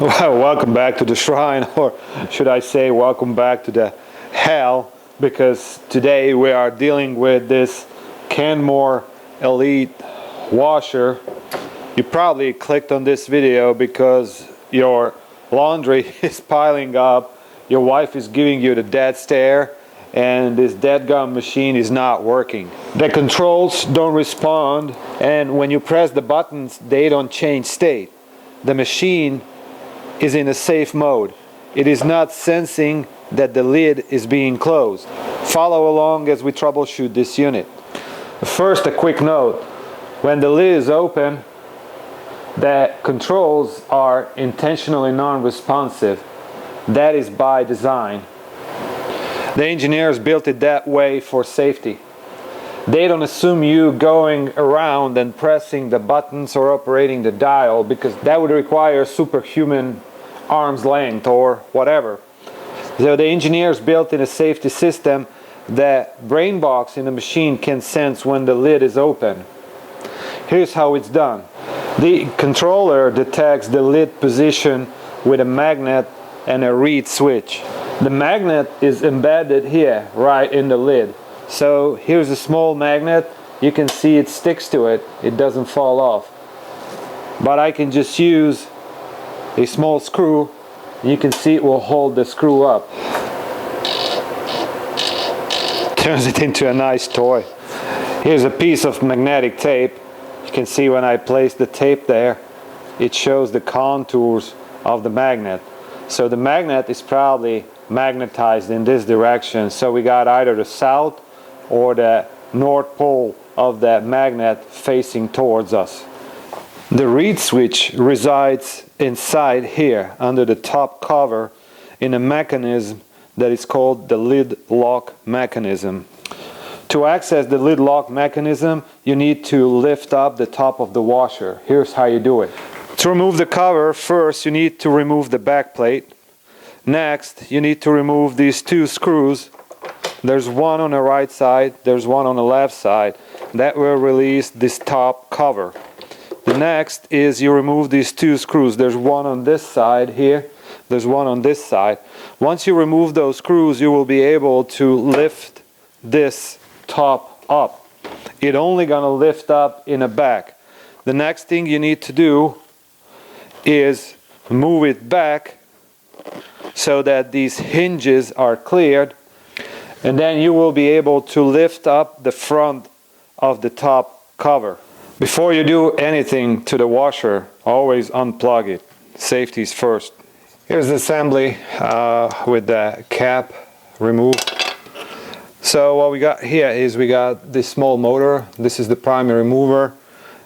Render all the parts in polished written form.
Well, welcome back to the shrine, or should I say welcome back to the hell, because today we are dealing with this Kenmore Elite washer. You probably clicked on this video because your laundry is piling up, your wife is giving you the death stare, and this dadgum machine is not working. The controls don't respond, and when you press the buttons, they don't change state. The machine is in a safe mode. It is not sensing that the lid is being closed. Follow along as we troubleshoot this unit. First, a quick note. When the lid is open, the controls are intentionally non-responsive. That is by design. The engineers built it that way for safety. They don't assume you going around and pressing the buttons or operating the dial, because that would require superhuman arm's length or whatever. So the engineers built in a safety system that brain box in the machine can sense when the lid is open. Here's how it's done. The controller detects the lid position with a magnet and a reed switch. The magnet is embedded here, right in the lid. So here's a small magnet. You can see it sticks to it. It doesn't fall off. But I can just use a small screw. You can see it will hold the screw up. Turns it into a nice toy. Here's a piece of magnetic tape. You can see when I place the tape there, it shows the contours of the magnet. So the magnet is probably magnetized in this direction. So we got either the south or the north pole of that magnet facing towards us. The reed switch resides inside here under the top cover in a mechanism that is called the lid lock mechanism. To access the lid lock mechanism, you need to lift up the top of the washer. Here's how you do it. To remove the cover, first you need to remove the back plate. Next, you need to remove these two screws. There's one on the right side, there's one on the left side. That will release this top cover. The next is you remove these two screws. There's one on this side here, there's one on this side. Once you remove those screws, you will be able to lift this top up. It's only gonna lift up in the back. The next thing you need to do is move it back so that these hinges are cleared, and then you will be able to lift up the front of the top cover. Before you do anything to the washer, always unplug it. Safety is first. Here's the assembly with the cap removed. So what we got here is we got this small motor. This is the primary mover.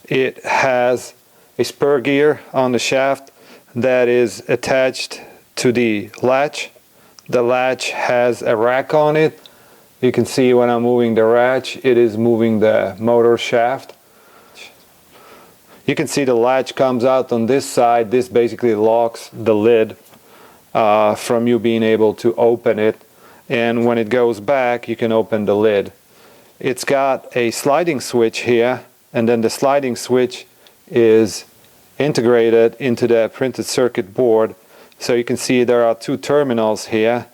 It has a spur gear on the shaft that is attached to the latch. The latch has a rack on it. You can see when I'm moving the latch, it is moving the motor shaft. You can see the latch comes out on this side. This basically locks the lid from you being able to open it. And when it goes back, you can open the lid. It's got a sliding switch here, and then the sliding switch is integrated into the printed circuit board. So you can see there are two terminals here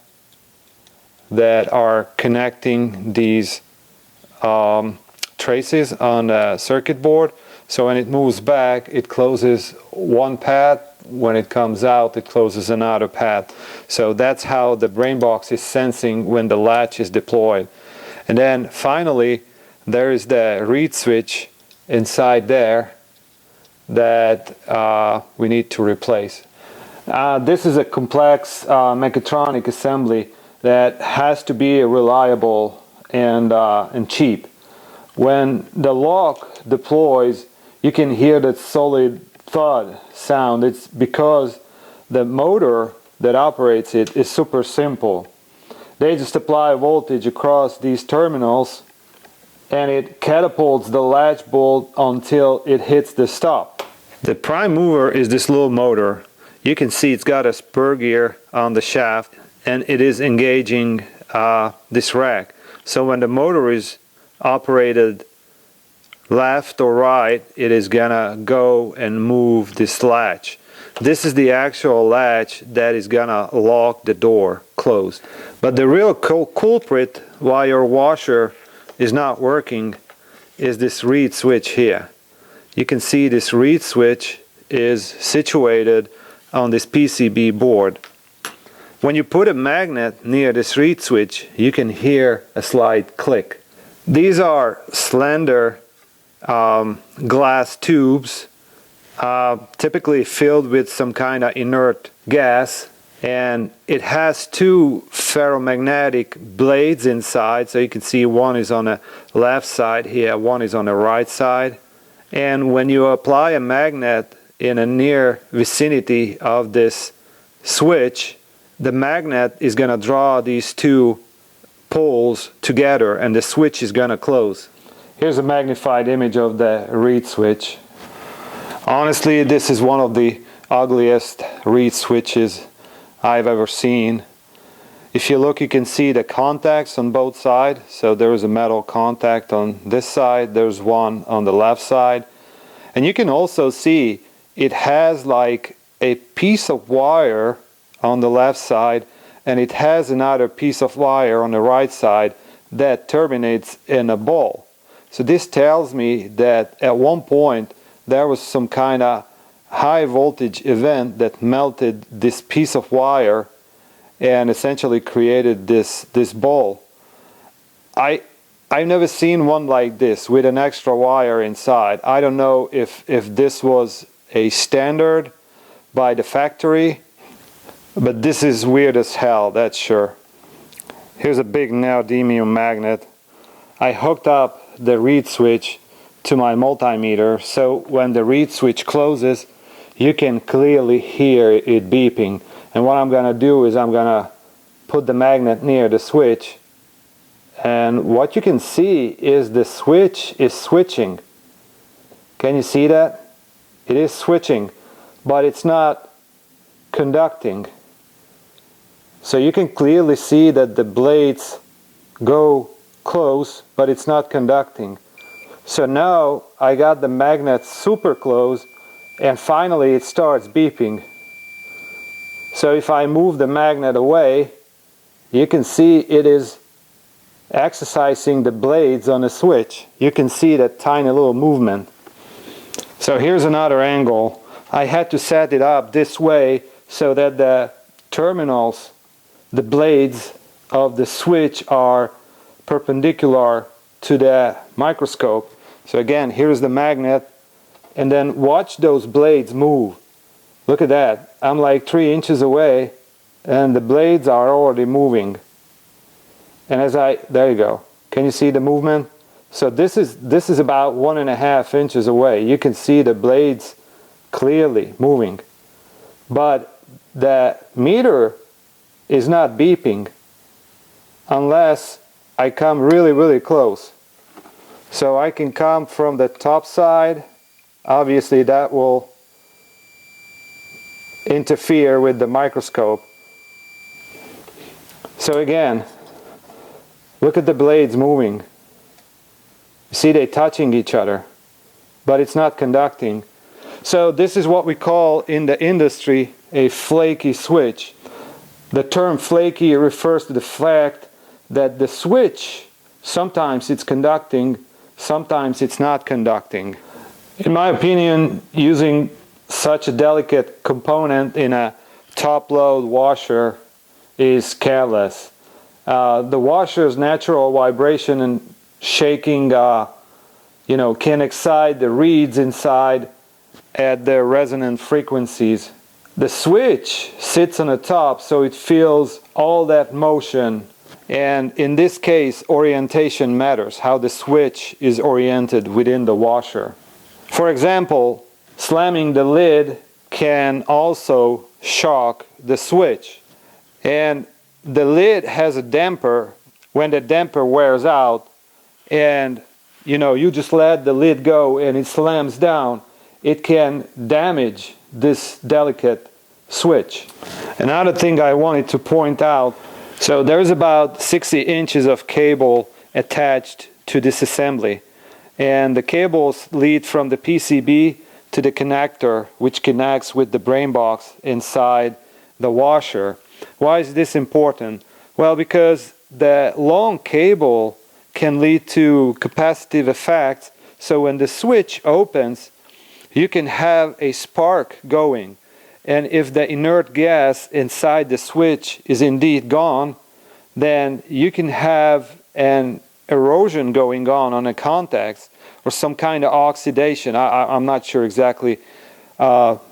that are connecting these traces on the circuit board. So when it moves back, it closes one path. When it comes out, it closes another path. So that's how the brain box is sensing when the latch is deployed. And then finally, there is the reed switch inside there that we need to replace. This is a complex mechatronic assembly that has to be reliable and cheap. When the lock deploys, you can hear that solid thud sound. It's because the motor that operates it is super simple. They just apply voltage across these terminals and it catapults the latch bolt until it hits the stop. The prime mover is this little motor. You can see it's got a spur gear on the shaft and it is engaging this rack. So when the motor is operated left or right, it is gonna go and move this latch. This is the actual latch that is gonna lock the door closed. But the real culprit why your washer is not working is this reed switch here. You can see this reed switch is situated on this PCB board. When you put a magnet near this reed switch, you can hear a slight click. These are slender glass tubes, typically filled with some kind of inert gas, and it has two ferromagnetic blades inside, so you can see one is on the left side here, one is on the right side. And when you apply a magnet in a near vicinity of this switch, the magnet is going to draw these two poles together and the switch is going to close. Here's a magnified image of the reed switch. Honestly, this is one of the ugliest reed switches I've ever seen. If you look, you can see the contacts on both sides. So there is a metal contact on this side, there's one on the left side. And you can also see it has like a piece of wire on the left side, and it has another piece of wire on the right side that terminates in a ball. So this tells me that at one point there was some kind of high voltage event that melted this piece of wire and essentially created this ball. I've never seen one like this with an extra wire inside. I don't know if this was a standard by the factory, but this is weird as hell, that's sure. Here's a big neodymium magnet. I hooked up the reed switch to my multimeter, so when the reed switch closes, you can clearly hear it beeping. And what I'm gonna do is I'm gonna put the magnet near the switch, and what you can see is the switch is switching. Can you see that? It is switching, but it's not conducting. So you can clearly see that the blades go close, but it's not conducting. So now I got the magnet super close, and finally it starts beeping. So if I move the magnet away, you can see it is exercising the blades on the switch. You can see that tiny little movement. So here's another angle. I had to set it up this way so that the terminals, the blades of the switch, are perpendicular to the microscope. So again, here's the magnet, and then watch those blades move. Look at that. I'm like 3 inches away and the blades are already moving. And there you go. Can you see the movement? So this is about 1.5 inches away. You can see the blades clearly moving. But the meter is not beeping unless I come really, really close. So I can come from the top side. Obviously that will interfere with the microscope. So again, look at the blades moving. You see they're touching each other, but it's not conducting. So this is what we call in the industry a flaky switch. The term flaky refers to the fact that the switch, sometimes it's conducting, sometimes it's not conducting. In my opinion, using such a delicate component in a top-load washer is careless. The washer's natural vibration and shaking can excite the reeds inside at their resonant frequencies. The switch sits on the top, so it feels all that motion, and in this case orientation matters, how the switch is oriented within the washer. For example, slamming the lid can also shock the switch, and the lid has a damper. When the damper wears out and you just let the lid go and it slams down, it can damage this delicate switch. Another thing I wanted to point out, so there's about 60 inches of cable attached to this assembly, and the cables lead from the PCB to to the connector which connects with the brain box inside the washer. Why is this important? Well, because the long cable can lead to capacitive effects. So when the switch opens, you can have a spark going. And if the inert gas inside the switch is indeed gone, then you can have an erosion going on the contacts, or some kind of oxidation. I'm not sure exactly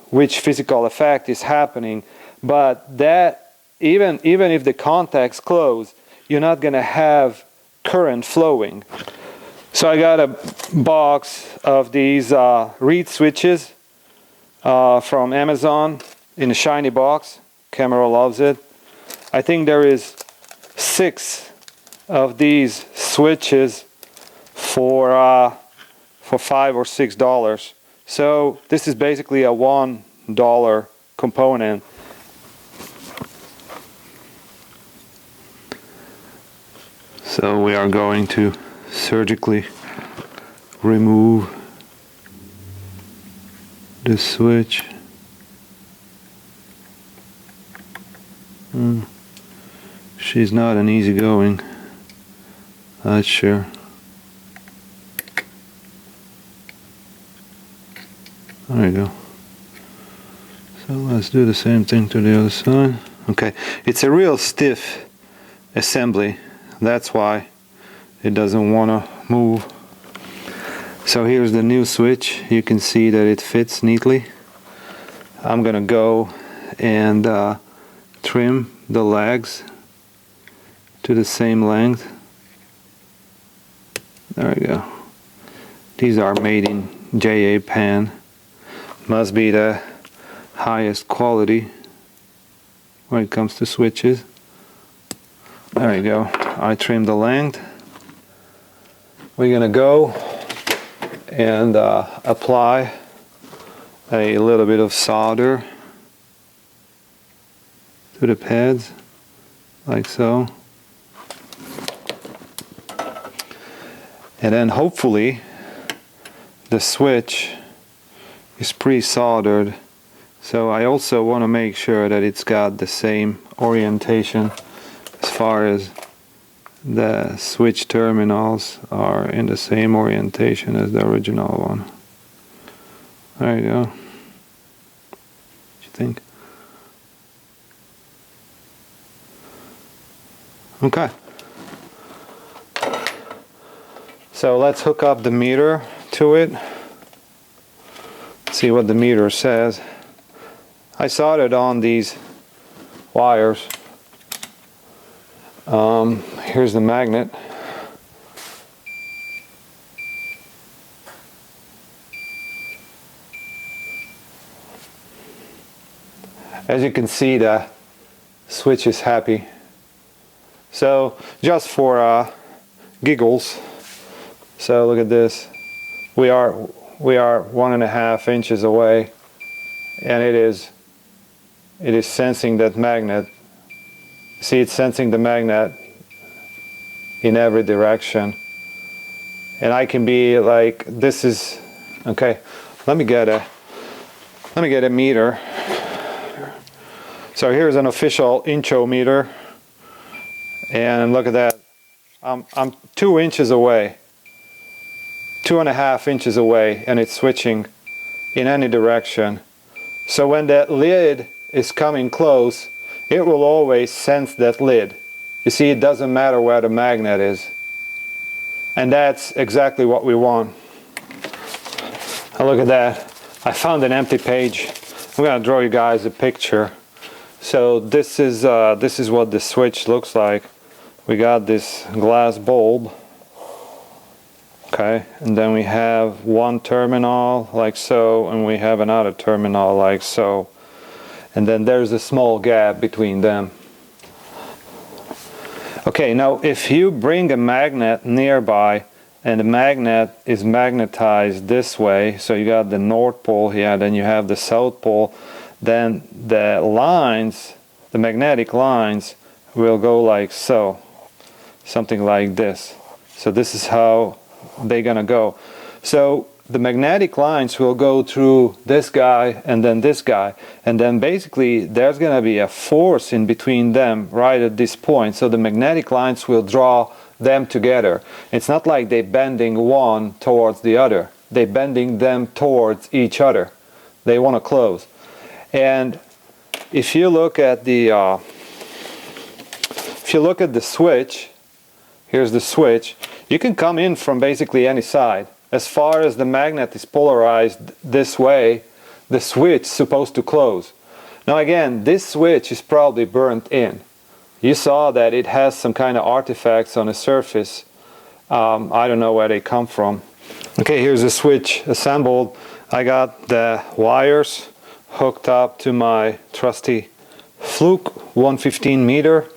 which physical effect is happening, but that even if the contacts close, you're not going to have current flowing. So I got a box of these reed switches from Amazon in a shiny box. Kenmore loves it. I think there is 6 of these switches for $5 or $6. So this is basically a $1 component. So we are going to surgically remove the switch. She's not an easygoing, that's sure. There you go. So let's do the same thing to the other side. Okay, it's a real stiff assembly. That's why it doesn't want to move. So here's the new switch. You can see that it fits neatly. I'm gonna go and trim the legs to the same length. There we go. These are made in Japan. Must be the highest quality when it comes to switches. There you go. I trimmed the length. We're gonna go and apply a little bit of solder to the pads, like so. And then hopefully the switch is pre-soldered. So I also want to make sure that it's got the same orientation as far as the switch terminals are in the same orientation as the original one. There you go. What do you think? Okay. So let's hook up the meter to it. See what the meter says. I soldered on these wires. Here's the magnet. As you can see, the switch is happy. So just for giggles, so look at this. We are 1.5 inches away, and it is sensing that magnet. See, it's sensing the magnet in every direction, and I can be like, this is okay. Let me get a meter. So here's an official inchometer, and look at that. I'm 2 inches away, 2.5 inches away, and it's switching in any direction. So when that lid is coming close, it will always sense that lid. You see, it doesn't matter where the magnet is. And that's exactly what we want. Now look at that. I found an empty page. I'm gonna draw you guys a picture. So this is what the switch looks like. We got this glass bulb. Okay, and then we have one terminal like so, and we have another terminal like so. And then there's a small gap between them. Okay, now if you bring a magnet nearby and the magnet is magnetized this way, so you got the North Pole here, then you have the South Pole, then the lines, the magnetic lines, will go like so, something like this. So this is how they're gonna go. So the magnetic lines will go through this guy and then this guy, and then basically there's going to be a force in between them right at this point, so the magnetic lines will draw them together. It's not like they're bending one towards the other, they're bending them towards each other. They want to close. And if you look at the switch, here's the switch, you can come in from basically any side. As far as the magnet is polarized this way, the switch is supposed to close. Now again, this switch is probably burnt in. You saw that it has some kind of artifacts on the surface. I don't know where they come from. Okay, here's the switch assembled. I got the wires hooked up to my trusty Fluke 115 meter.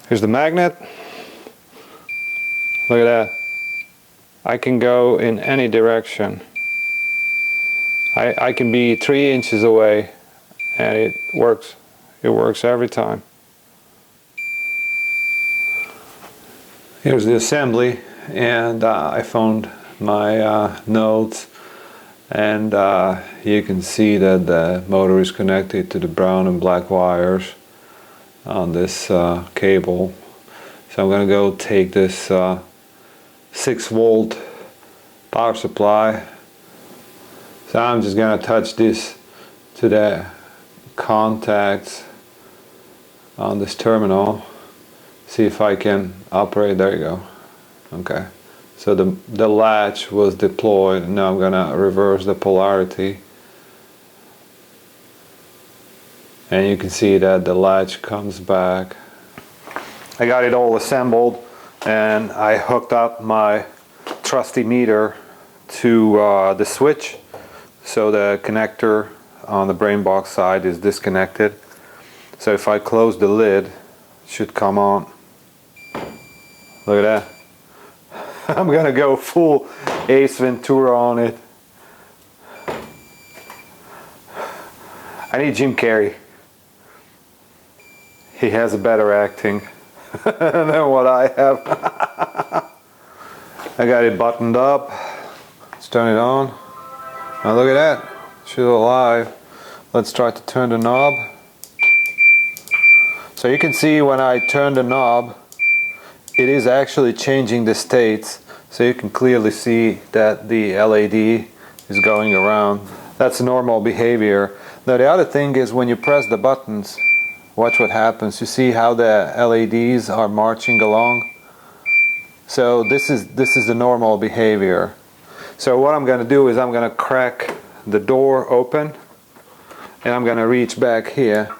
Here's the magnet. Look at that. I can go in any direction. I can be 3 inches away and it works. It works every time. Here's the assembly, and I found my notes, and you can see that the motor is connected to the brown and black wires on this cable. So I'm going to go take this 6-volt power supply. So I'm just going to touch this to the contacts on this terminal. See if I can operate. There you go. Okay. So the latch was deployed. Now I'm going to reverse the polarity. And you can see that the latch comes back. I got it all assembled, and I hooked up my trusty meter to the switch, so the connector on the brain box side is disconnected. So if I close the lid, it should come on. Look at that. I'm gonna go full Ace Ventura on it. I need Jim Carrey. He has a better acting than what I have. I got it buttoned up. Let's turn it on. Now look at that. She's alive. Let's try to turn the knob. So you can see when I turn the knob, it is actually changing the states. So you can clearly see that the LED is going around. That's normal behavior. Now the other thing is, when you press the buttons, watch what happens. You see how the LEDs are marching along? So this is the normal behavior. So what I'm going to do is I'm going to crack the door open, and I'm going to reach back here.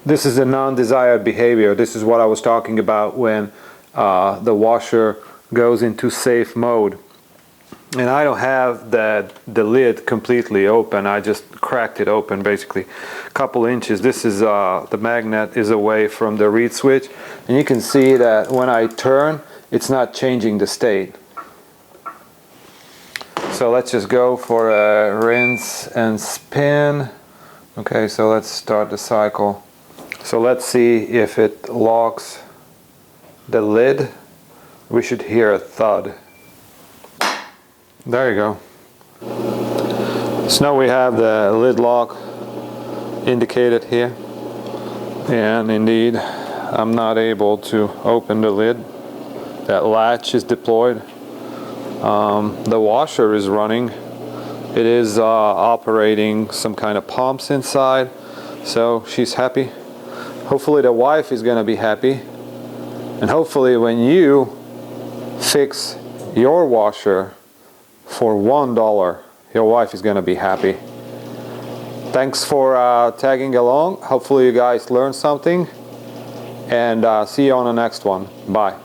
This is a non-desired behavior. This is what I was talking about when the washer goes into safe mode. And I don't have the lid completely open. I just cracked it open basically a couple inches. This is the magnet is away from the reed switch, and you can see that when I turn, it's not changing the state. So let's just go for a rinse and spin. Okay, so let's start the cycle. So let's see if it locks the lid. We should hear a thud. There you go. So now we have the lid lock indicated here, and indeed I'm not able to open the lid. That latch is deployed. The washer is running. It is operating some kind of pumps inside, so she's happy. Hopefully the wife is going to be happy, and hopefully when you fix your washer for $1, your wife is going to be happy. Thanks for tagging along. Hopefully you guys learned something, and see you on the next one. Bye.